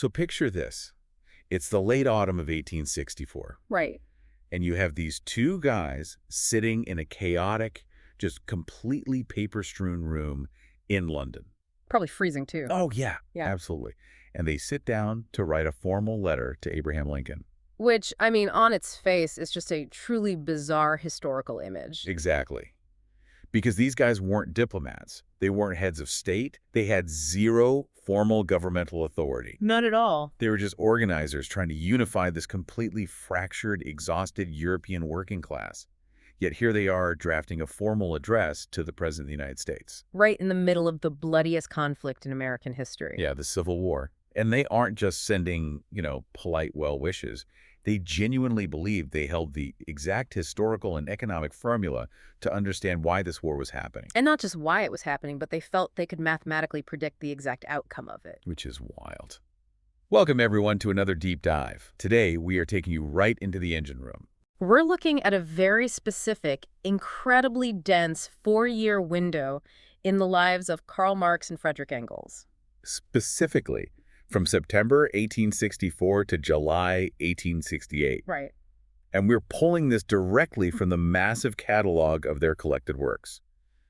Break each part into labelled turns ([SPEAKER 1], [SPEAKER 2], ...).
[SPEAKER 1] So picture this. It's the late autumn of 1864.
[SPEAKER 2] Right.
[SPEAKER 1] And you have these two guys sitting in a chaotic, just completely paper-strewn room in London.
[SPEAKER 2] Probably freezing, too.
[SPEAKER 1] Oh, yeah,
[SPEAKER 2] Yeah.
[SPEAKER 1] absolutely. And they sit down to write a formal letter to Abraham Lincoln.
[SPEAKER 2] Which, I mean, on its face, is just a truly bizarre historical image.
[SPEAKER 1] Exactly. Because these guys weren't diplomats. They weren't heads of state. They had zero formal governmental authority.
[SPEAKER 2] Not at all.
[SPEAKER 1] They were just organizers trying to unify this completely fractured, exhausted European working class. Yet here they are drafting a formal address to the President of the United States.
[SPEAKER 2] Right in the middle of the bloodiest conflict in American history.
[SPEAKER 1] Yeah, the Civil War. And they aren't just sending, polite well wishes. They genuinely believed they held the exact historical and economic formula to understand why this war was happening.
[SPEAKER 2] And not just why it was happening, but they felt they could mathematically predict the exact outcome of it.
[SPEAKER 1] Which is wild. Welcome, everyone, to another deep dive. Today, we are taking you right into the engine room.
[SPEAKER 2] We're looking at a very specific, incredibly dense 4-year window in the lives of Karl Marx and Friedrich Engels.
[SPEAKER 1] Specifically, from September 1864 to July 1868.
[SPEAKER 2] Right.
[SPEAKER 1] And we're pulling this directly from the massive catalog of their collected works.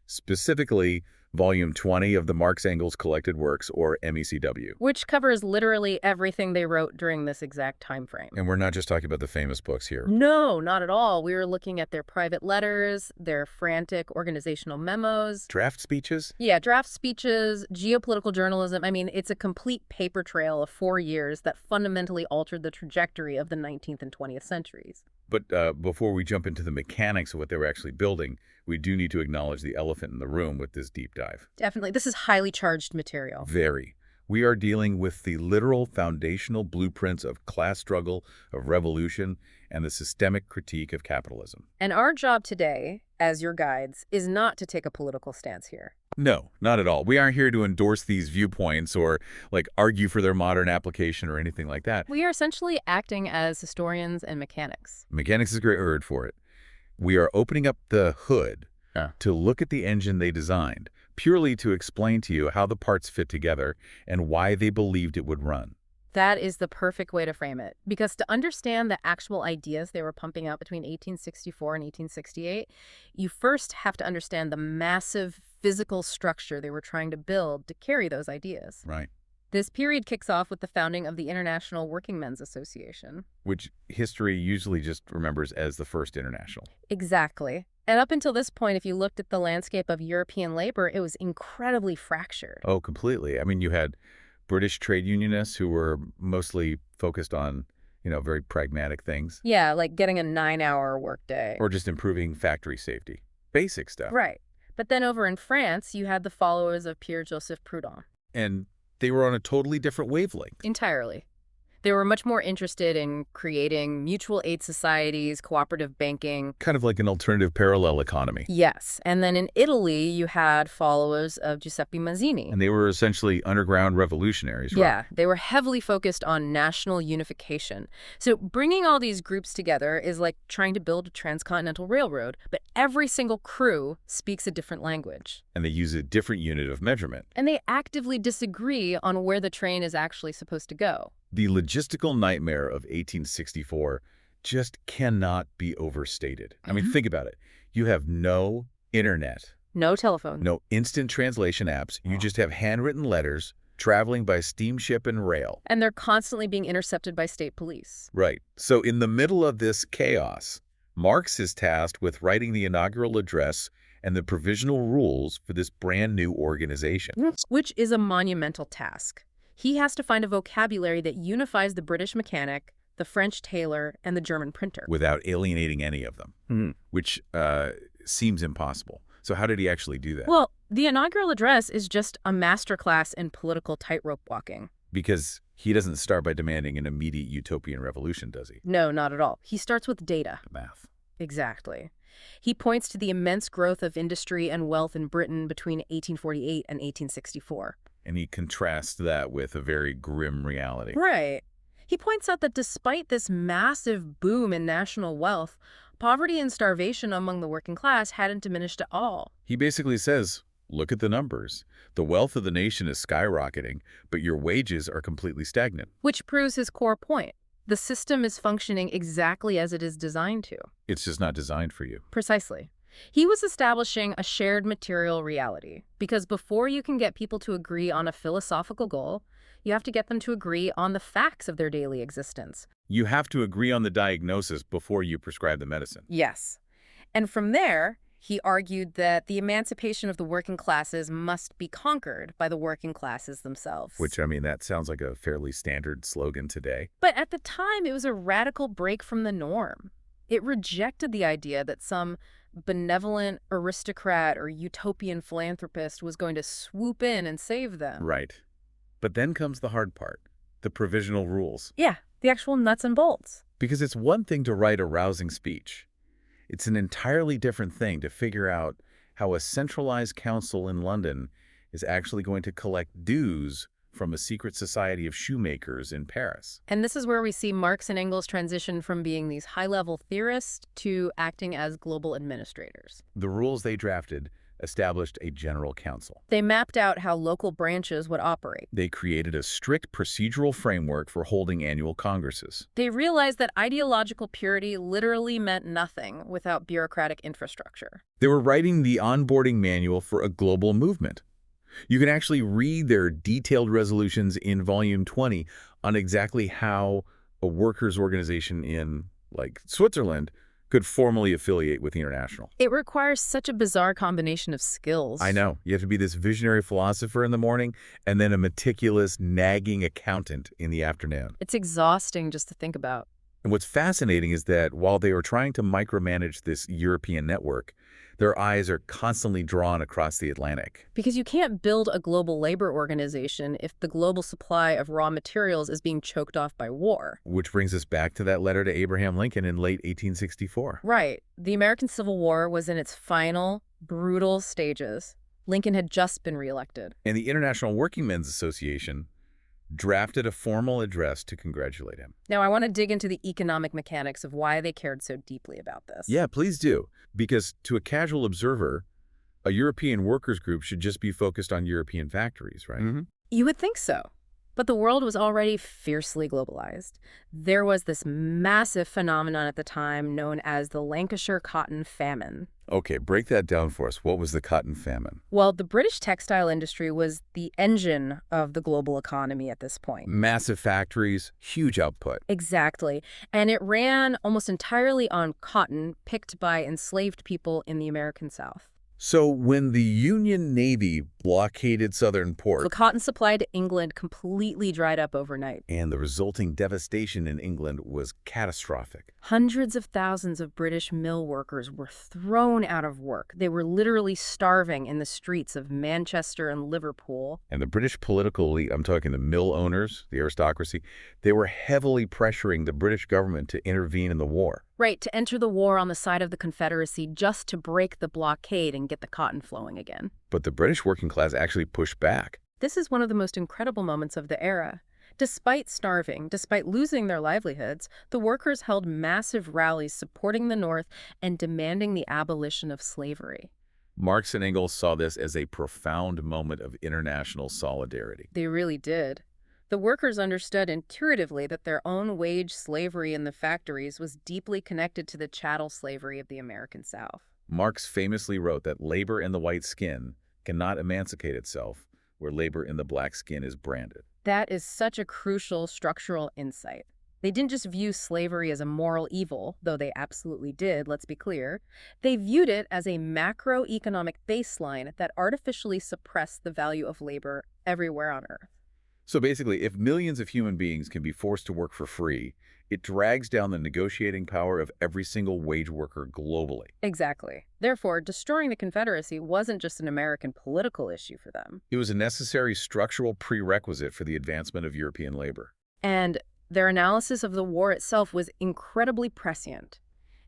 [SPEAKER 1] Specifically, Volume 20 of the Marx Engels Collected Works, or MECW.
[SPEAKER 2] Which covers literally everything they wrote during this exact time frame.
[SPEAKER 1] And we're not just talking about the famous books here.
[SPEAKER 2] No, not at all. We were looking at their private letters, their frantic organizational memos.
[SPEAKER 1] Draft speeches?
[SPEAKER 2] Yeah, draft speeches, geopolitical journalism. I mean, it's a complete paper trail of 4 years that fundamentally altered the trajectory of the 19th and 20th centuries.
[SPEAKER 1] But before we jump into the mechanics of what they were actually building, we do need to acknowledge the elephant in the room with this deep dive.
[SPEAKER 2] Definitely. This is highly charged material.
[SPEAKER 1] Very. We are dealing with the literal foundational blueprints of class struggle, of revolution, and the systemic critique of capitalism.
[SPEAKER 2] And our job today, as your guides, is not to take a political stance here.
[SPEAKER 1] No, not at all. We aren't here to endorse these viewpoints or, argue for their modern application or anything like that.
[SPEAKER 2] We are essentially acting as historians and mechanics.
[SPEAKER 1] Mechanics is a great word for it. We are opening up the hood to look at the engine they designed, purely to explain to you how the parts fit together and why they believed it would run.
[SPEAKER 2] That is the perfect way to frame it. Because to understand the actual ideas they were pumping out between 1864 and 1868, you first have to understand the massive physical structure they were trying to build to carry those ideas.
[SPEAKER 1] Right.
[SPEAKER 2] This period kicks off with the founding of the International Workingmen's Association.
[SPEAKER 1] Which history usually just remembers as the first international.
[SPEAKER 2] Exactly. And up until this point, if you looked at the landscape of European labor, it was incredibly fractured.
[SPEAKER 1] Oh, completely. I mean, you had British trade unionists who were mostly focused on, very pragmatic things.
[SPEAKER 2] Yeah, like getting a 9-hour workday.
[SPEAKER 1] Or just improving factory safety. Basic stuff.
[SPEAKER 2] Right. But then over in France, you had the followers of Pierre-Joseph Proudhon.
[SPEAKER 1] And they were on a totally different wavelength.
[SPEAKER 2] Entirely. They were much more interested in creating mutual aid societies, cooperative banking.
[SPEAKER 1] Kind of like an alternative parallel economy.
[SPEAKER 2] Yes. And then in Italy, you had followers of Giuseppe Mazzini.
[SPEAKER 1] And they were essentially underground revolutionaries, right?
[SPEAKER 2] Yeah, they were heavily focused on national unification. So bringing all these groups together is like trying to build a transcontinental railroad, but every single crew speaks a different language.
[SPEAKER 1] And they use a different unit of measurement.
[SPEAKER 2] And they actively disagree on where the train is actually supposed to go.
[SPEAKER 1] The logistical nightmare of 1864 just cannot be overstated. I mean, think about it. You have no internet.
[SPEAKER 2] No telephone.
[SPEAKER 1] No instant translation apps. You just have handwritten letters traveling by steamship and rail.
[SPEAKER 2] And they're constantly being intercepted by state police.
[SPEAKER 1] Right. So in the middle of this chaos, Marx is tasked with writing the inaugural address and the provisional rules for this brand new organization.
[SPEAKER 2] Which is a monumental task. He has to find a vocabulary that unifies the British mechanic, the French tailor, and the German printer.
[SPEAKER 1] Without alienating any of them, which seems impossible. So how did he actually do that?
[SPEAKER 2] Well, the inaugural address is just a masterclass in political tightrope walking.
[SPEAKER 1] Because he doesn't start by demanding an immediate utopian revolution, does he?
[SPEAKER 2] No, not at all. He starts with data.
[SPEAKER 1] Math.
[SPEAKER 2] Exactly. He points to the immense growth of industry and wealth in Britain between 1848 and 1864.
[SPEAKER 1] And he contrasts that with a very grim reality.
[SPEAKER 2] Right. He points out that despite this massive boom in national wealth, poverty and starvation among the working class hadn't diminished at all.
[SPEAKER 1] He basically says, Look at the numbers. The wealth of the nation is skyrocketing, but your wages are completely stagnant.
[SPEAKER 2] Which proves his core point. The system is functioning exactly as it is designed to.
[SPEAKER 1] It's just not designed for you.
[SPEAKER 2] Precisely. He was establishing a shared material reality, because before you can get people to agree on a philosophical goal, you have to get them to agree on the facts of their daily existence.
[SPEAKER 1] You have to agree on the diagnosis before you prescribe the medicine.
[SPEAKER 2] Yes. And from there, he argued that the emancipation of the working classes must be conquered by the working classes themselves.
[SPEAKER 1] Which, I mean, that sounds like a fairly standard slogan today.
[SPEAKER 2] But at the time, it was a radical break from the norm. It rejected the idea that some benevolent aristocrat or utopian philanthropist was going to swoop in and save them.
[SPEAKER 1] Right. But then comes the hard part, the provisional rules.
[SPEAKER 2] Yeah, the actual nuts and bolts.
[SPEAKER 1] Because it's one thing to write a rousing speech. It's an entirely different thing to figure out how a centralized council in London is actually going to collect dues from a secret society of shoemakers in Paris.
[SPEAKER 2] And this is where we see Marx and Engels transition from being these high-level theorists to acting as global administrators.
[SPEAKER 1] The rules they drafted established a general council.
[SPEAKER 2] They mapped out how local branches would operate.
[SPEAKER 1] They created a strict procedural framework for holding annual congresses.
[SPEAKER 2] They realized that ideological purity literally meant nothing without bureaucratic infrastructure.
[SPEAKER 1] They were writing the onboarding manual for a global movement. You can actually read their detailed resolutions in Volume 20 on exactly how a workers' organization in, like, Switzerland could formally affiliate with the International.
[SPEAKER 2] It requires such a bizarre combination of skills.
[SPEAKER 1] I know. You have to be this visionary philosopher in the morning and then a meticulous, nagging accountant in the afternoon.
[SPEAKER 2] It's exhausting just to think about.
[SPEAKER 1] And what's fascinating is that while they were trying to micromanage this European network, their eyes are constantly drawn across the Atlantic.
[SPEAKER 2] Because you can't build a global labor organization if the global supply of raw materials is being choked off by war.
[SPEAKER 1] Which brings us back to that letter to Abraham Lincoln in late 1864.
[SPEAKER 2] Right. The American Civil War was in its final, brutal stages. Lincoln had just been reelected.
[SPEAKER 1] And the International Working Men's Association drafted a formal address to congratulate him.
[SPEAKER 2] Now, I want to dig into the economic mechanics of why they cared so deeply about this.
[SPEAKER 1] Yeah, please do. Because to a casual observer, a European workers group should just be focused on European factories, right?
[SPEAKER 2] Mm-hmm. You would think so. But the world was already fiercely globalized. There was this massive phenomenon at the time known as the Lancashire Cotton Famine.
[SPEAKER 1] Okay, break that down for us. What was the cotton famine?
[SPEAKER 2] Well, the British textile industry was the engine of the global economy at this point.
[SPEAKER 1] Massive factories, huge output.
[SPEAKER 2] Exactly. And it ran almost entirely on cotton picked by enslaved people in the American South.
[SPEAKER 1] So when the Union Navy blockaded southern ports,
[SPEAKER 2] the cotton supply to England completely dried up overnight.
[SPEAKER 1] And the resulting devastation in England was catastrophic.
[SPEAKER 2] Hundreds of thousands of British mill workers were thrown out of work. They were literally starving in the streets of Manchester and Liverpool.
[SPEAKER 1] And the British political elite, I'm talking the mill owners, the aristocracy, they were heavily pressuring the British government to intervene in the war.
[SPEAKER 2] Right, to enter the war on the side of the Confederacy just to break the blockade and get the cotton flowing again.
[SPEAKER 1] But the British working class actually pushed back.
[SPEAKER 2] This is one of the most incredible moments of the era. Despite starving, despite losing their livelihoods, the workers held massive rallies supporting the North and demanding the abolition of slavery.
[SPEAKER 1] Marx and Engels saw this as a profound moment of international solidarity.
[SPEAKER 2] They really did. The workers understood intuitively that their own wage slavery in the factories was deeply connected to the chattel slavery of the American South.
[SPEAKER 1] Marx famously wrote that labor in the white skin cannot emancipate itself where labor in the black skin is branded.
[SPEAKER 2] That is such a crucial structural insight. They didn't just view slavery as a moral evil, though they absolutely did, let's be clear. They viewed it as a macroeconomic baseline that artificially suppressed the value of labor everywhere on Earth.
[SPEAKER 1] So basically, if millions of human beings can be forced to work for free, it drags down the negotiating power of every single wage worker globally.
[SPEAKER 2] Exactly. Therefore, destroying the Confederacy wasn't just an American political issue for them.
[SPEAKER 1] It was a necessary structural prerequisite for the advancement of European labor.
[SPEAKER 2] And their analysis of the war itself was incredibly prescient.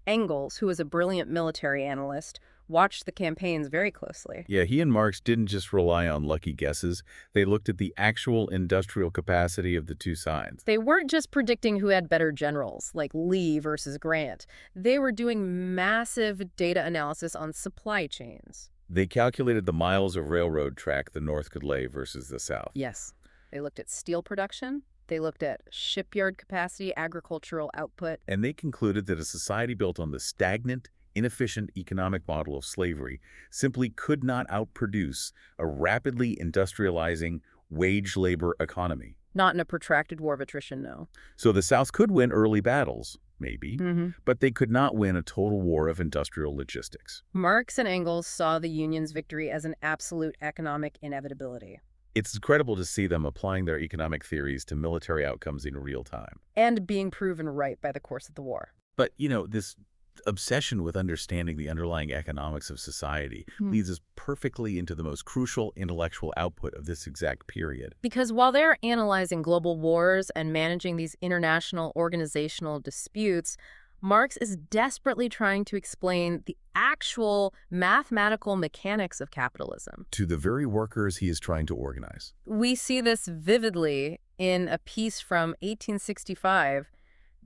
[SPEAKER 2] Engels, who was a brilliant military analyst, watched the campaigns very closely.
[SPEAKER 1] Yeah, he and Marx didn't just rely on lucky guesses. They looked at the actual industrial capacity of the two sides.
[SPEAKER 2] They weren't just predicting who had better generals, like Lee versus Grant. They were doing massive data analysis on supply chains.
[SPEAKER 1] They calculated the miles of railroad track the North could lay versus the South.
[SPEAKER 2] Yes. They looked at steel production. They looked at shipyard capacity, agricultural output.
[SPEAKER 1] And they concluded that a society built on the stagnant, inefficient economic model of slavery simply could not outproduce a rapidly industrializing wage labor economy.
[SPEAKER 2] Not in a protracted war of attrition, no.
[SPEAKER 1] So the South could win early battles, maybe, but they could not win a total war of industrial logistics.
[SPEAKER 2] Marx and Engels saw the Union's victory as an absolute economic inevitability.
[SPEAKER 1] It's incredible to see them applying their economic theories to military outcomes in real time.
[SPEAKER 2] And being proven right by the course of the war.
[SPEAKER 1] But, this obsession with understanding the underlying economics of society leads us perfectly into the most crucial intellectual output of this exact period.
[SPEAKER 2] Because while they're analyzing global wars and managing these international organizational disputes, Marx is desperately trying to explain the actual mathematical mechanics of capitalism.
[SPEAKER 1] To the very workers he is trying to organize.
[SPEAKER 2] We see this vividly in a piece from 1865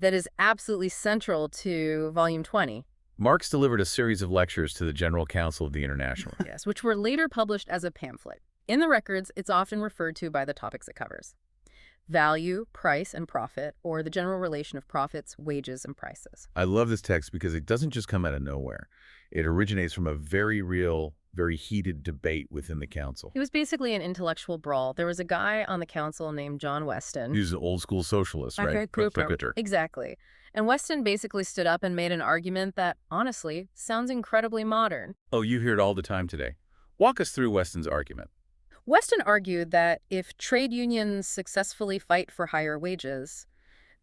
[SPEAKER 2] that is absolutely central to Volume 20.
[SPEAKER 1] Marx delivered a series of lectures to the General Council of the International.
[SPEAKER 2] Yes, which were later published as a pamphlet. In the records, it's often referred to by the topics it covers: value, price, and profit, or the general relation of profits, wages, and prices.
[SPEAKER 1] I love this text because it doesn't just come out of nowhere. It originates from a very real, very heated debate within the council.
[SPEAKER 2] It was basically an intellectual brawl. There was a guy on the council named John Weston.
[SPEAKER 1] He's an old school socialist, right?
[SPEAKER 2] Exactly. And Weston basically stood up and made an argument that, honestly, sounds incredibly modern.
[SPEAKER 1] Oh, you hear it all the time today. Walk us through Weston's argument.
[SPEAKER 2] Weston argued that if trade unions successfully fight for higher wages,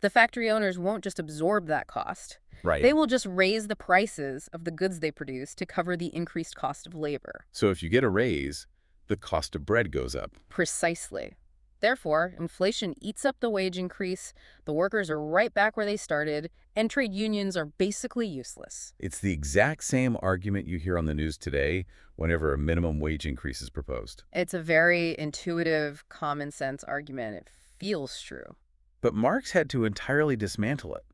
[SPEAKER 2] the factory owners won't just absorb that cost.
[SPEAKER 1] Right.
[SPEAKER 2] They will just raise the prices of the goods they produce to cover the increased cost of labor.
[SPEAKER 1] So if you get a raise, the cost of bread goes up.
[SPEAKER 2] Precisely. Therefore, inflation eats up the wage increase, the workers are right back where they started, and trade unions are basically useless.
[SPEAKER 1] It's the exact same argument you hear on the news today whenever a minimum wage increase is proposed.
[SPEAKER 2] It's a very intuitive, common sense argument. It feels true.
[SPEAKER 1] But Marx had to entirely dismantle it.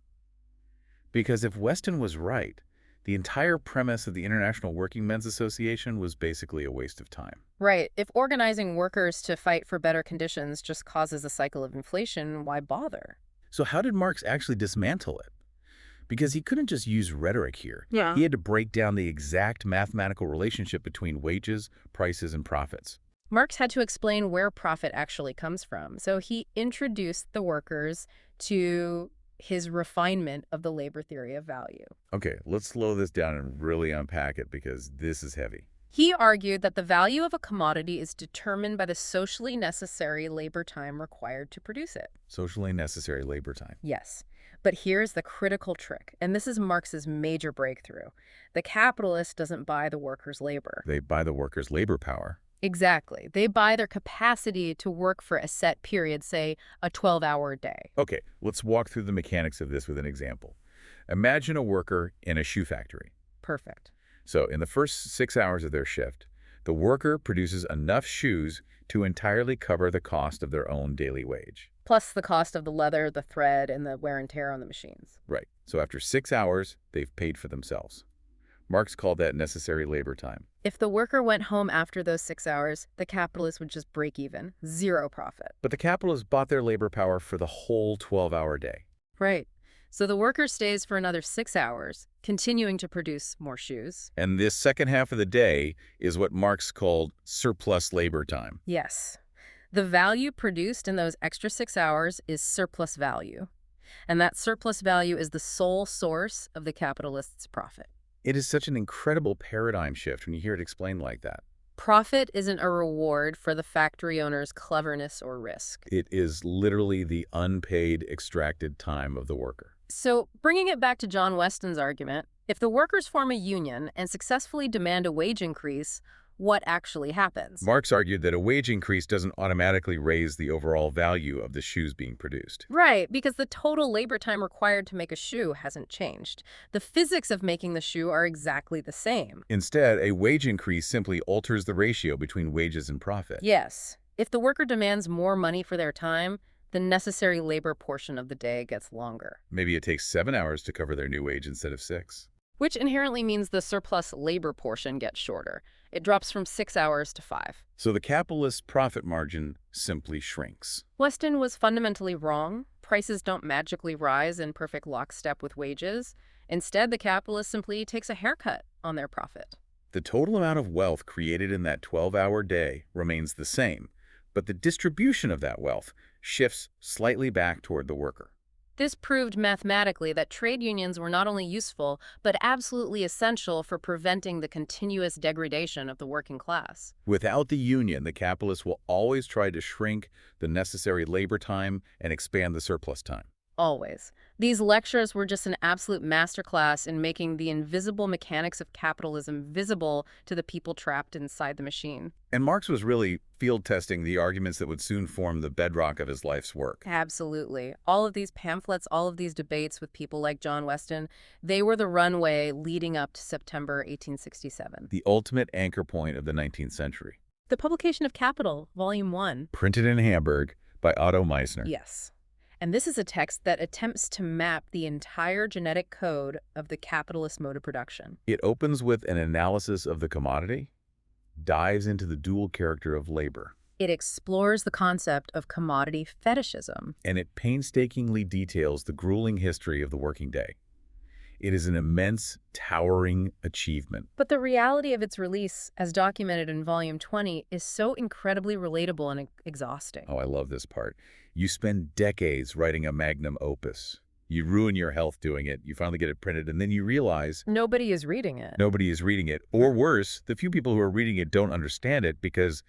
[SPEAKER 1] Because if Weston was right, the entire premise of the International Working Men's Association was basically a waste of time.
[SPEAKER 2] Right. If organizing workers to fight for better conditions just causes a cycle of inflation, why bother?
[SPEAKER 1] So how did Marx actually dismantle it? Because he couldn't just use rhetoric here.
[SPEAKER 2] Yeah.
[SPEAKER 1] He had to break down the exact mathematical relationship between wages, prices, and profits.
[SPEAKER 2] Marx had to explain where profit actually comes from. So he introduced the workers to his refinement of the labor theory of value.
[SPEAKER 1] Okay, let's slow this down and really unpack it because this is heavy.
[SPEAKER 2] He argued that the value of a commodity is determined by the socially necessary labor time required to produce it.
[SPEAKER 1] Socially necessary labor time.
[SPEAKER 2] Yes. But here's the critical trick, and this is Marx's major breakthrough. The capitalist doesn't buy the workers' labor.
[SPEAKER 1] They buy the workers' labor power.
[SPEAKER 2] Exactly. They buy their capacity to work for a set period, say a 12-hour day.
[SPEAKER 1] Okay, let's walk through the mechanics of this with an example. Imagine a worker in a shoe factory.
[SPEAKER 2] Perfect.
[SPEAKER 1] So in the first 6 hours of their shift, the worker produces enough shoes to entirely cover the cost of their own daily wage.
[SPEAKER 2] Plus the cost of the leather, the thread, and the wear and tear on the machines.
[SPEAKER 1] Right. So after 6 hours, they've paid for themselves. Marx called that necessary labor time.
[SPEAKER 2] If the worker went home after those 6 hours, the capitalist would just break even. Zero profit.
[SPEAKER 1] But the capitalist bought their labor power for the whole 12-hour day.
[SPEAKER 2] Right. So the worker stays for another 6 hours, continuing to produce more shoes.
[SPEAKER 1] And this second half of the day is what Marx called surplus labor time.
[SPEAKER 2] Yes. The value produced in those extra 6 hours is surplus value. And that surplus value is the sole source of the capitalist's profit.
[SPEAKER 1] It is such an incredible paradigm shift when you hear it explained like that.
[SPEAKER 2] Profit isn't a reward for the factory owner's cleverness or risk.
[SPEAKER 1] It is literally the unpaid, extracted time of the worker.
[SPEAKER 2] So, bringing it back to John Weston's argument, if the workers form a union and successfully demand a wage increase, what actually happens?
[SPEAKER 1] Marx argued that a wage increase doesn't automatically raise the overall value of the shoes being produced.
[SPEAKER 2] Right, because the total labor time required to make a shoe hasn't changed. The physics of making the shoe are exactly the same.
[SPEAKER 1] Instead, a wage increase simply alters the ratio between wages and profit.
[SPEAKER 2] Yes. If the worker demands more money for their time, the necessary labor portion of the day gets longer.
[SPEAKER 1] Maybe it takes 7 hours to cover their new wage instead of 6.
[SPEAKER 2] which inherently means the surplus labor portion gets shorter. It drops from 6 hours to 5.
[SPEAKER 1] So the capitalist's profit margin simply shrinks.
[SPEAKER 2] Weston was fundamentally wrong. Prices don't magically rise in perfect lockstep with wages. Instead, the capitalist simply takes a haircut on their profit.
[SPEAKER 1] The total amount of wealth created in that 12-hour day remains the same, but the distribution of that wealth shifts slightly back toward the worker.
[SPEAKER 2] This proved mathematically that trade unions were not only useful, but absolutely essential for preventing the continuous degradation of the working class.
[SPEAKER 1] Without the union, the capitalist will always try to shrink the necessary labor time and expand the surplus time.
[SPEAKER 2] Always. These lectures were just an absolute masterclass in making the invisible mechanics of capitalism visible to the people trapped inside the machine.
[SPEAKER 1] And Marx was really field testing the arguments that would soon form the bedrock of his life's work.
[SPEAKER 2] Absolutely. All of these pamphlets, all of these debates with people like John Weston, they were the runway leading up to September 1867.
[SPEAKER 1] The ultimate anchor point of the 19th century.
[SPEAKER 2] The publication of Capital, Volume 1.
[SPEAKER 1] Printed in Hamburg by Otto Meissner.
[SPEAKER 2] Yes. And this is a text that attempts to map the entire genetic code of the capitalist mode of production.
[SPEAKER 1] It opens with an analysis of the commodity, dives into the dual character of labor.
[SPEAKER 2] It explores the concept of commodity fetishism.
[SPEAKER 1] And it painstakingly details the grueling history of the working day. It is an immense, towering achievement.
[SPEAKER 2] But the reality of its release, as documented in Volume 20, is so incredibly relatable and exhausting.
[SPEAKER 1] Oh, I love this part. You spend decades writing a magnum opus. You ruin your health doing it. You finally get it printed, and then you realize
[SPEAKER 2] nobody is reading it.
[SPEAKER 1] Nobody is reading it. Or worse, the few people who are reading it don't understand it because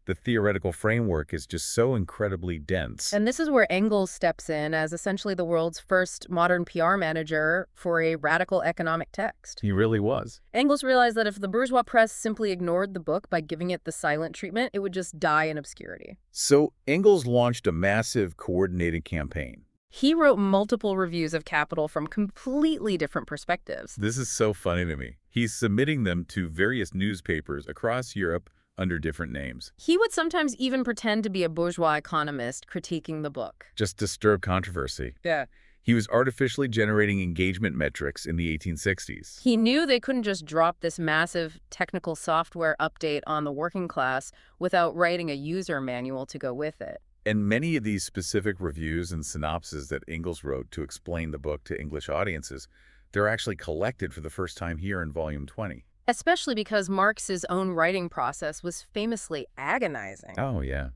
[SPEAKER 1] the theoretical framework is just so incredibly dense.
[SPEAKER 2] And this is where Engels steps in as essentially the world's first modern PR manager for a radical economic text.
[SPEAKER 1] He really was.
[SPEAKER 2] Engels realized that if the bourgeois press simply ignored the book by giving it the silent treatment, it would just die in obscurity.
[SPEAKER 1] So Engels launched a massive coordinated campaign.
[SPEAKER 2] He wrote multiple reviews of Capital from completely different perspectives.
[SPEAKER 1] This is so funny to me. He's submitting them to various newspapers across Europe under different names.
[SPEAKER 2] He would sometimes even pretend to be a bourgeois economist critiquing the book.
[SPEAKER 1] Just to stir up controversy.
[SPEAKER 2] Yeah.
[SPEAKER 1] He was artificially generating engagement metrics in the 1860s.
[SPEAKER 2] He knew they couldn't just drop this massive technical software update on the working class without writing a user manual to go with it.
[SPEAKER 1] And many of these specific reviews and synopses that Engels wrote to explain the book to English audiences, they're actually collected for the first time here in Volume 20.
[SPEAKER 2] Especially because Marx's own writing process was famously agonizing.
[SPEAKER 1] Oh, yeah.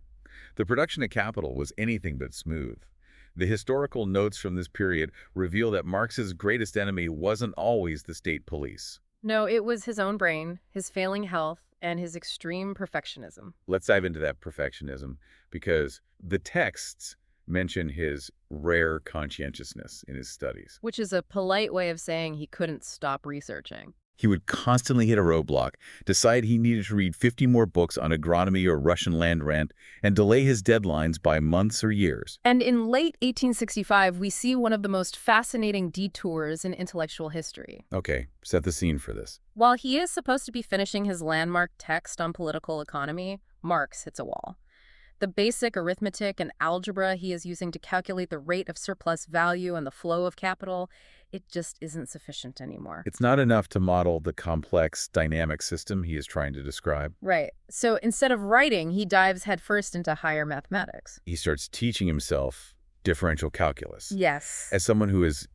[SPEAKER 1] The production of Capital was anything but smooth. The historical notes from this period reveal that Marx's greatest enemy wasn't always the state police.
[SPEAKER 2] No, it was his own brain, his failing health, and his extreme perfectionism.
[SPEAKER 1] Let's dive into that perfectionism, because the texts mention his rare conscientiousness in his studies.
[SPEAKER 2] Which is a polite way of saying he couldn't stop researching.
[SPEAKER 1] He would constantly hit a roadblock, decide he needed to read 50 more books on agronomy or Russian land rent, and delay his deadlines by months or years.
[SPEAKER 2] And in late 1865, we see one of the most fascinating detours in intellectual history.
[SPEAKER 1] Okay, set the scene for this.
[SPEAKER 2] While he is supposed to be finishing his landmark text on political economy, Marx hits a wall. The basic arithmetic and algebra he is using to calculate the rate of surplus value and the flow of capital, it just isn't sufficient anymore.
[SPEAKER 1] It's not enough to model the complex, dynamic system he is trying to describe.
[SPEAKER 2] Right. So instead of writing, he dives headfirst into higher mathematics.
[SPEAKER 1] He starts teaching himself differential calculus.
[SPEAKER 2] Yes.
[SPEAKER 1] As someone who has,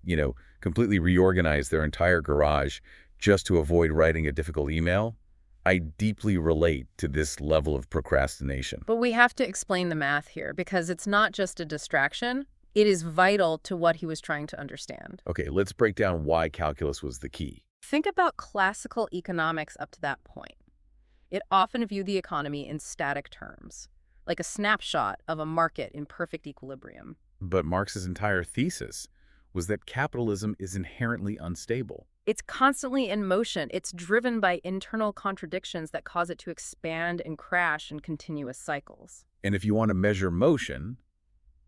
[SPEAKER 1] completely reorganized their entire garage just to avoid writing a difficult email, I deeply relate to this level of procrastination.
[SPEAKER 2] But we have to explain the math here because it's not just a distraction. It is vital to what he was trying to understand.
[SPEAKER 1] Okay, let's break down why calculus was the key.
[SPEAKER 2] Think about classical economics up to that point. It often viewed the economy in static terms, like a snapshot of a market in perfect equilibrium.
[SPEAKER 1] But Marx's entire thesis was that capitalism is inherently unstable.
[SPEAKER 2] It's constantly in motion. It's driven by internal contradictions that cause it to expand and crash in continuous cycles.
[SPEAKER 1] And if you want to measure motion,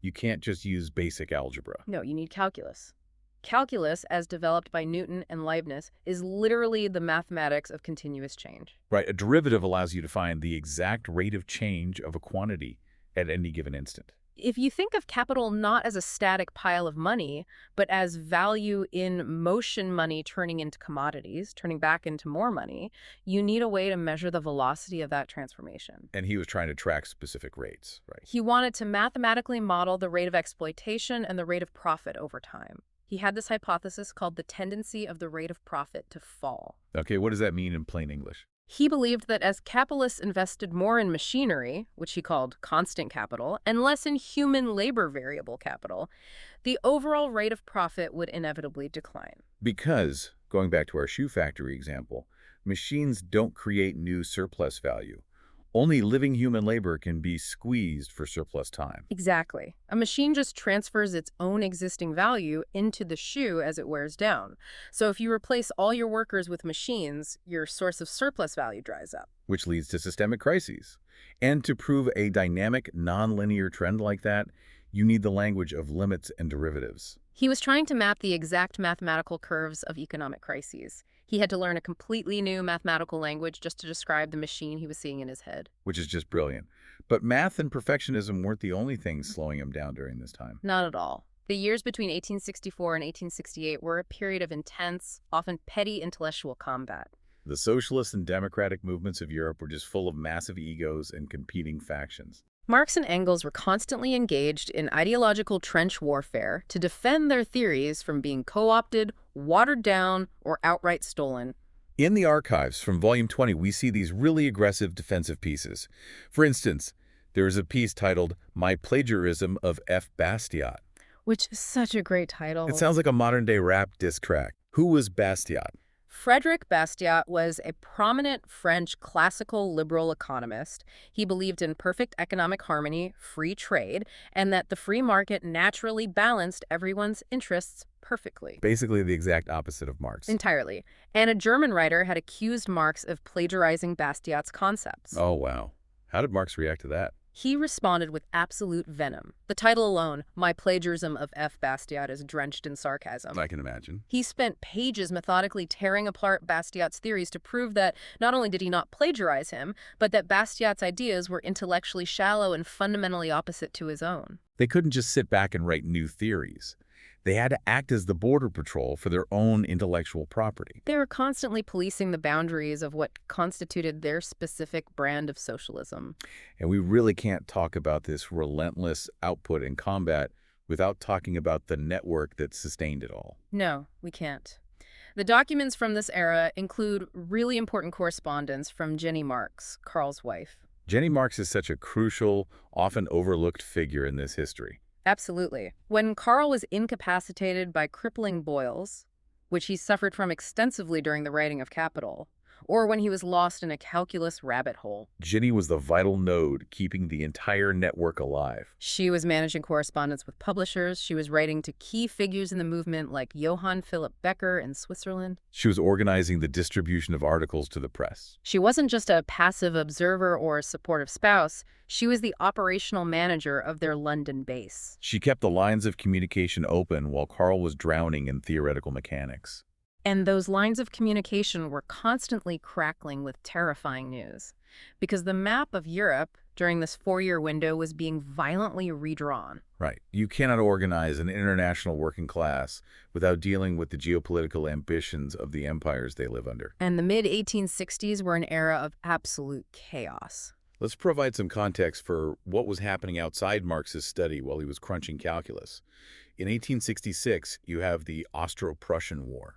[SPEAKER 1] you can't just use basic algebra.
[SPEAKER 2] No, you need calculus. Calculus, as developed by Newton and Leibniz, is literally the mathematics of continuous change.
[SPEAKER 1] Right, a derivative allows you to find the exact rate of change of a quantity at any given instant.
[SPEAKER 2] If you think of capital not as a static pile of money, but as value in motion money turning into commodities, turning back into more money, you need a way to measure the velocity of that transformation.
[SPEAKER 1] And he was trying to track specific rates, right?
[SPEAKER 2] He wanted to mathematically model the rate of exploitation and the rate of profit over time. He had this hypothesis called the tendency of the rate of profit to fall.
[SPEAKER 1] Okay, what does that mean in plain English?
[SPEAKER 2] He believed that as capitalists invested more in machinery, which he called constant capital, and less in human labor variable capital, the overall rate of profit would inevitably decline.
[SPEAKER 1] Because, going back to our shoe factory example, machines don't create new surplus value. Only living human labor can be squeezed for surplus time.
[SPEAKER 2] Exactly. A machine just transfers its own existing value into the shoe as it wears down. So if you replace all your workers with machines, your source of surplus value dries up.
[SPEAKER 1] Which leads to systemic crises. And to prove a dynamic, nonlinear trend like that, you need the language of limits and derivatives.
[SPEAKER 2] He was trying to map the exact mathematical curves of economic crises. He had to learn a completely new mathematical language just to describe the machine he was seeing in his head.
[SPEAKER 1] Which is just brilliant. But math and perfectionism weren't the only things slowing him down during this time.
[SPEAKER 2] Not at all. The years between 1864 and 1868 were a period of intense, often petty intellectual combat.
[SPEAKER 1] The socialist and democratic movements of Europe were just full of massive egos and competing factions.
[SPEAKER 2] Marx and Engels were constantly engaged in ideological trench warfare to defend their theories from being co-opted, watered down, or outright stolen.
[SPEAKER 1] In the archives from Volume 20, we see these really aggressive defensive pieces. For instance, there is a piece titled My Plagiarism of F. Bastiat.
[SPEAKER 2] Which is such a great title.
[SPEAKER 1] It sounds like a modern-day rap diss track. Who was Bastiat?
[SPEAKER 2] Friedrich Bastiat was a prominent French classical liberal economist. He believed in perfect economic harmony, free trade, and that the free market naturally balanced everyone's interests perfectly.
[SPEAKER 1] Basically the exact opposite of Marx.
[SPEAKER 2] Entirely. And a German writer had accused Marx of plagiarizing Bastiat's concepts.
[SPEAKER 1] Oh, wow. How did Marx react to that?
[SPEAKER 2] He responded with absolute venom. The title alone, My Plagiarism of F. Bastiat, is drenched in sarcasm.
[SPEAKER 1] I can imagine.
[SPEAKER 2] He spent pages methodically tearing apart Bastiat's theories to prove that not only did he not plagiarize him, but that Bastiat's ideas were intellectually shallow and fundamentally opposite to his own.
[SPEAKER 1] They couldn't just sit back and write new theories. They had to act as the border patrol for their own intellectual property.
[SPEAKER 2] They were constantly policing the boundaries of what constituted their specific brand of socialism.
[SPEAKER 1] And we really can't talk about this relentless output and combat without talking about the network that sustained it all.
[SPEAKER 2] No, we can't. The documents from this era include really important correspondence from Jenny Marx, Karl's wife.
[SPEAKER 1] Jenny Marx is such a crucial, often overlooked figure in this history.
[SPEAKER 2] Absolutely. When Karl was incapacitated by crippling boils, which he suffered from extensively during the writing of Capital, or when he was lost in a calculus rabbit hole,
[SPEAKER 1] Jenny was the vital node keeping the entire network alive.
[SPEAKER 2] she was managing correspondence with publishers. She was writing to key figures in the movement like Johann Philipp Becker in Switzerland.
[SPEAKER 1] She was organizing the distribution of articles to the press.
[SPEAKER 2] She wasn't just a passive observer or a supportive spouse. She was the operational manager of their London base.
[SPEAKER 1] She kept the lines of communication open while Karl was drowning in theoretical mechanics.
[SPEAKER 2] And those lines of communication were constantly crackling with terrifying news, because the map of Europe during this 4-year window was being violently redrawn.
[SPEAKER 1] Right. You cannot organize an international working class without dealing with the geopolitical ambitions of the empires they live under.
[SPEAKER 2] And the mid-1860s were an era of absolute chaos.
[SPEAKER 1] Let's provide some context for what was happening outside Marx's study while he was crunching calculus. In 1866, you have the Austro-Prussian War.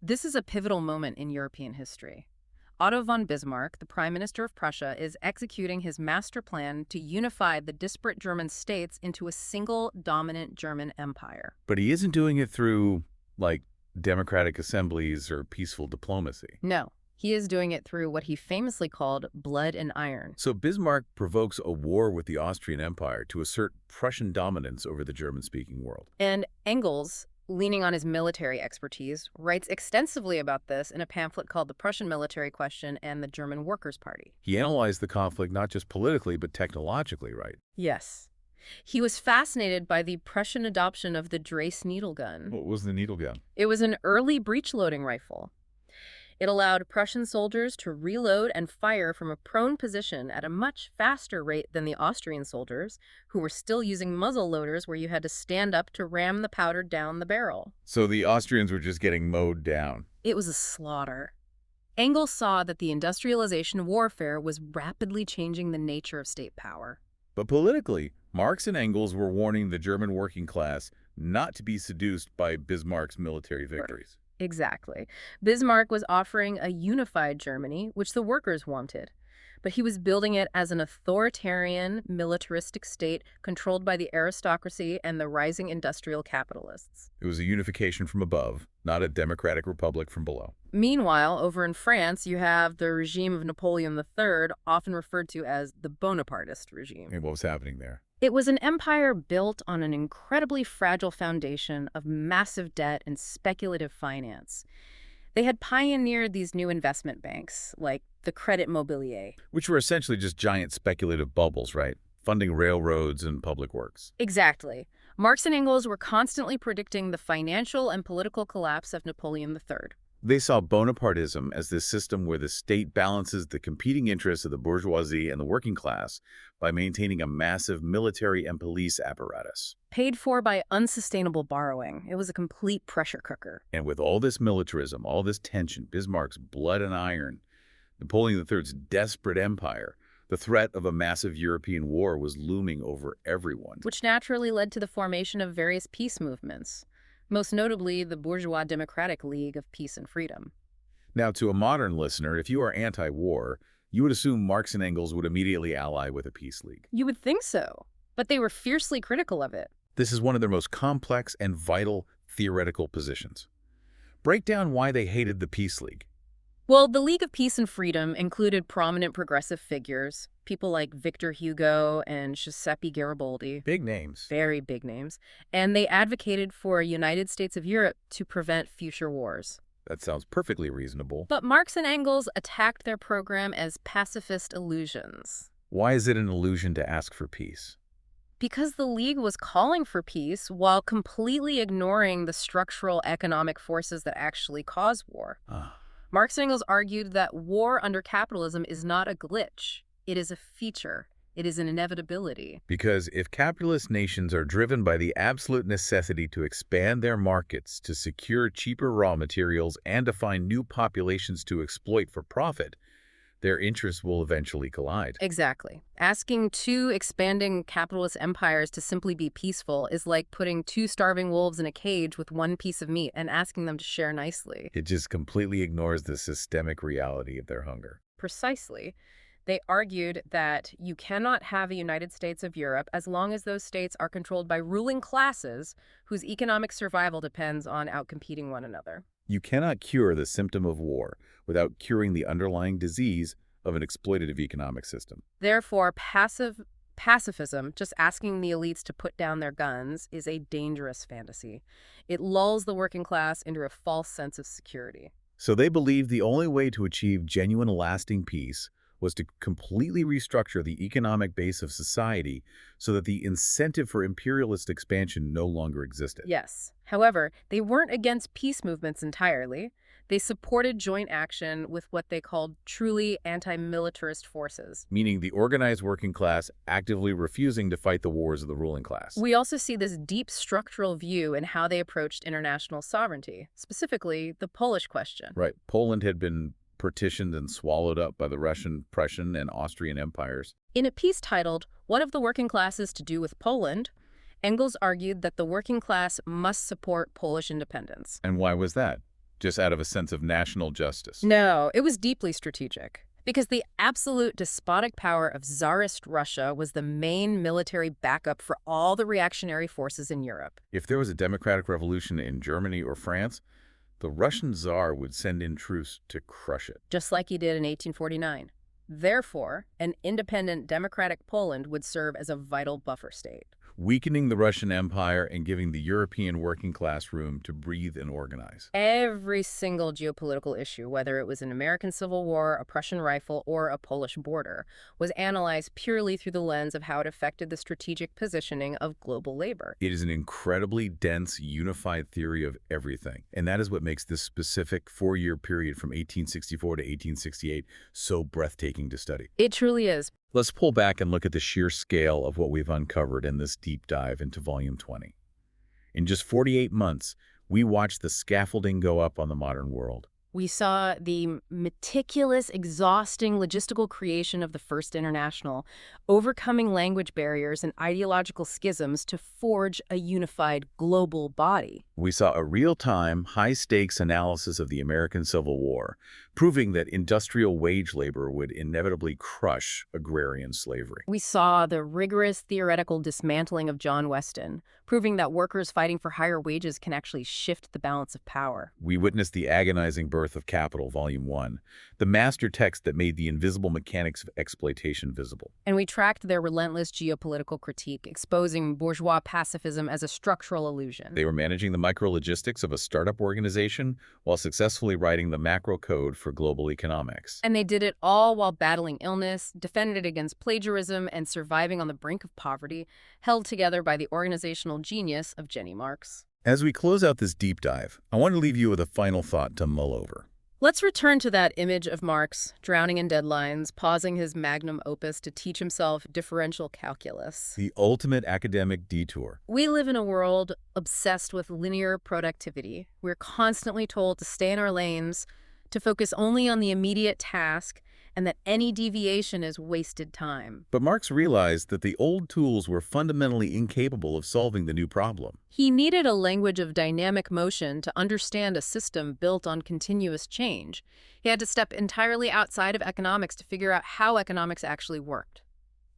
[SPEAKER 2] This is a pivotal moment in European history. Otto von Bismarck, the Prime Minister of Prussia, is executing his master plan to unify the disparate German states into a single dominant German empire.
[SPEAKER 1] But he isn't doing it through, like, democratic assemblies or peaceful diplomacy.
[SPEAKER 2] No, he is doing it through what he famously called blood and iron.
[SPEAKER 1] So Bismarck provokes a war with the Austrian Empire to assert Prussian dominance over the German-speaking world.
[SPEAKER 2] And Engels, leaning on his military expertise, writes extensively about this in a pamphlet called The Prussian Military Question and the German Workers' Party.
[SPEAKER 1] He analyzed the conflict not just politically, but technologically, right?
[SPEAKER 2] Yes. He was fascinated by the Prussian adoption of the Drace needle gun.
[SPEAKER 1] What was the needle gun?
[SPEAKER 2] It was an early breech-loading rifle. It allowed Prussian soldiers to reload and fire from a prone position at a much faster rate than the Austrian soldiers, who were still using muzzle loaders where you had to stand up to ram the powder down the barrel.
[SPEAKER 1] So the Austrians were just getting mowed down.
[SPEAKER 2] It was a slaughter. Engels saw that the industrialization of warfare was rapidly changing the nature of state power.
[SPEAKER 1] But politically, Marx and Engels were warning the German working class not to be seduced by Bismarck's military victories.
[SPEAKER 2] Exactly. Bismarck was offering a unified Germany, which the workers wanted. But he was building it as an authoritarian, militaristic state controlled by the aristocracy and the rising industrial capitalists.
[SPEAKER 1] It was a unification from above, not a democratic republic from below.
[SPEAKER 2] Meanwhile, over in France, you have the regime of Napoleon III, often referred to as the Bonapartist regime.
[SPEAKER 1] And what was happening there?
[SPEAKER 2] It was an empire built on an incredibly fragile foundation of massive debt and speculative finance. They had pioneered these new investment banks, like the Credit Mobilier.
[SPEAKER 1] Which were essentially just giant speculative bubbles, right? Funding railroads and public works.
[SPEAKER 2] Exactly. Marx and Engels were constantly predicting the financial and political collapse of Napoleon III.
[SPEAKER 1] They saw Bonapartism as this system where the state balances the competing interests of the bourgeoisie and the working class by maintaining a massive military and police apparatus.
[SPEAKER 2] Paid for by unsustainable borrowing, it was a complete pressure cooker.
[SPEAKER 1] And with all this militarism, all this tension, Bismarck's blood and iron, Napoleon III's desperate empire, the threat of a massive European war was looming over everyone.
[SPEAKER 2] Which naturally led to the formation of various peace movements, most notably the Bourgeois Democratic League of Peace and Freedom.
[SPEAKER 1] Now, to a modern listener, if you are anti-war, you would assume Marx and Engels would immediately ally with a peace league.
[SPEAKER 2] You would think so, but they were fiercely critical of it.
[SPEAKER 1] This is one of their most complex and vital theoretical positions. Break down why they hated the peace league.
[SPEAKER 2] Well, the League of Peace and Freedom included prominent progressive figures, people like Victor Hugo and Giuseppe Garibaldi.
[SPEAKER 1] Big names.
[SPEAKER 2] Very big names. And they advocated for a United States of Europe to prevent future wars.
[SPEAKER 1] That sounds perfectly reasonable.
[SPEAKER 2] But Marx and Engels attacked their program as pacifist illusions.
[SPEAKER 1] Why is it an illusion to ask for peace?
[SPEAKER 2] Because the League was calling for peace while completely ignoring the structural economic forces that actually cause war. Marx and Engels argued that war under capitalism is not a glitch. It is a feature. It is an inevitability.
[SPEAKER 1] Because if capitalist nations are driven by the absolute necessity to expand their markets, to secure cheaper raw materials, and to find new populations to exploit for profit, their interests will eventually collide.
[SPEAKER 2] Exactly. Asking two expanding capitalist empires to simply be peaceful is like putting two starving wolves in a cage with one piece of meat and asking them to share nicely.
[SPEAKER 1] It just completely ignores the systemic reality of their hunger.
[SPEAKER 2] Precisely. They argued that you cannot have a United States of Europe as long as those states are controlled by ruling classes whose economic survival depends on outcompeting one another.
[SPEAKER 1] You cannot cure the symptom of war without curing the underlying disease of an exploitative economic system.
[SPEAKER 2] Therefore, pacifism, just asking the elites to put down their guns, is a dangerous fantasy. It lulls the working class into a false sense of security.
[SPEAKER 1] So they believed the only way to achieve genuine lasting peace was to completely restructure the economic base of society so that the incentive for imperialist expansion no longer existed.
[SPEAKER 2] Yes. However, they weren't against peace movements entirely. They supported joint action with what they called truly anti-militarist forces.
[SPEAKER 1] Meaning the organized working class actively refusing to fight the wars of the ruling class.
[SPEAKER 2] We also see this deep structural view in how they approached international sovereignty, specifically the Polish question.
[SPEAKER 1] Right. Poland had been partitioned and swallowed up by the Russian, Prussian, and Austrian empires.
[SPEAKER 2] In a piece titled, "What Have the Working Classes to Do with Poland?" Engels argued that the working class must support Polish independence.
[SPEAKER 1] And why was that? Just out of a sense of national justice?
[SPEAKER 2] No, it was deeply strategic. Because the absolute despotic power of Tsarist Russia was the main military backup for all the reactionary forces in Europe.
[SPEAKER 1] If there was a democratic revolution in Germany or France, the Russian Tsar would send in troops to crush it.
[SPEAKER 2] Just like he did in 1849. Therefore, an independent democratic Poland would serve as a vital buffer state.
[SPEAKER 1] weakening the Russian Empire and giving the European working class room to breathe and organize.
[SPEAKER 2] Every single geopolitical issue, whether it was an American Civil War, a Prussian rifle, or a Polish border, was analyzed purely through the lens of how it affected the strategic positioning of global labor.
[SPEAKER 1] It is an incredibly dense, unified theory of everything, and that is what makes this specific four-year period from 1864 to 1868 so breathtaking to study.
[SPEAKER 2] It truly is.
[SPEAKER 1] Let's pull back and look at the sheer scale of what we've uncovered in this deep dive into Volume 20. In just 48 months, we watched the scaffolding go up on the modern world.
[SPEAKER 2] We saw the meticulous, exhausting logistical creation of the First International, overcoming language barriers and ideological schisms to forge a unified global body.
[SPEAKER 1] We saw a real-time, high-stakes analysis of the American Civil War, proving that industrial wage labor would inevitably crush agrarian slavery.
[SPEAKER 2] We saw the rigorous theoretical dismantling of John Weston, proving that workers fighting for higher wages can actually shift the balance of power.
[SPEAKER 1] We witnessed the agonizing birth of Capital, Volume 1, the master text that made the invisible mechanics of exploitation visible.
[SPEAKER 2] And we tracked their relentless geopolitical critique, exposing bourgeois pacifism as a structural illusion.
[SPEAKER 1] They were managing the micro-logistics of a startup organization while successfully writing the macro code for global economics.
[SPEAKER 2] And they did it all while battling illness, defended against plagiarism, and surviving on the brink of poverty, held together by the organizational genius of Jenny Marx.
[SPEAKER 1] As we close out this deep dive, I want to leave you with a final thought to mull over.
[SPEAKER 2] Let's return to that image of Marx, drowning in deadlines, pausing his magnum opus to teach himself differential calculus.
[SPEAKER 1] The ultimate academic detour.
[SPEAKER 2] We live in a world obsessed with linear productivity. We're constantly told to stay in our lanes, to focus only on the immediate task, and that any deviation is wasted time.
[SPEAKER 1] But Marx realized that the old tools were fundamentally incapable of solving the new problem.
[SPEAKER 2] He needed a language of dynamic motion to understand a system built on continuous change. He had to step entirely outside of economics to figure out how economics actually worked.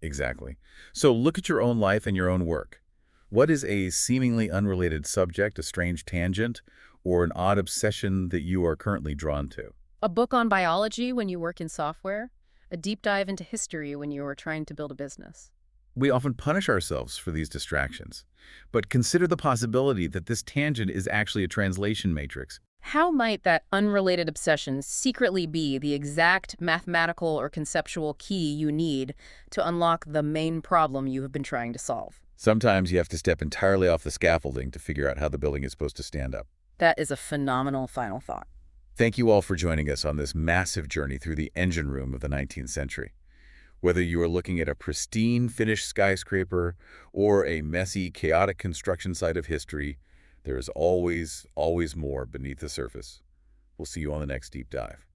[SPEAKER 1] Exactly. So look at your own life and your own work. What is a seemingly unrelated subject, a strange tangent, or an odd obsession that you are currently drawn to?
[SPEAKER 2] A book on biology when you work in software, a deep dive into history when you are trying to build a business.
[SPEAKER 1] We often punish ourselves for these distractions, but consider the possibility that this tangent is actually a translation matrix.
[SPEAKER 2] How might that unrelated obsession secretly be the exact mathematical or conceptual key you need to unlock the main problem you have been trying to solve?
[SPEAKER 1] Sometimes you have to step entirely off the scaffolding to figure out how the building is supposed to stand up.
[SPEAKER 2] That is a phenomenal final thought.
[SPEAKER 1] Thank you all for joining us on this massive journey through the engine room of the 19th century. Whether you are looking at a pristine, finished skyscraper or a messy, chaotic construction site of history, there is always more beneath the surface. We'll see you on the next deep dive.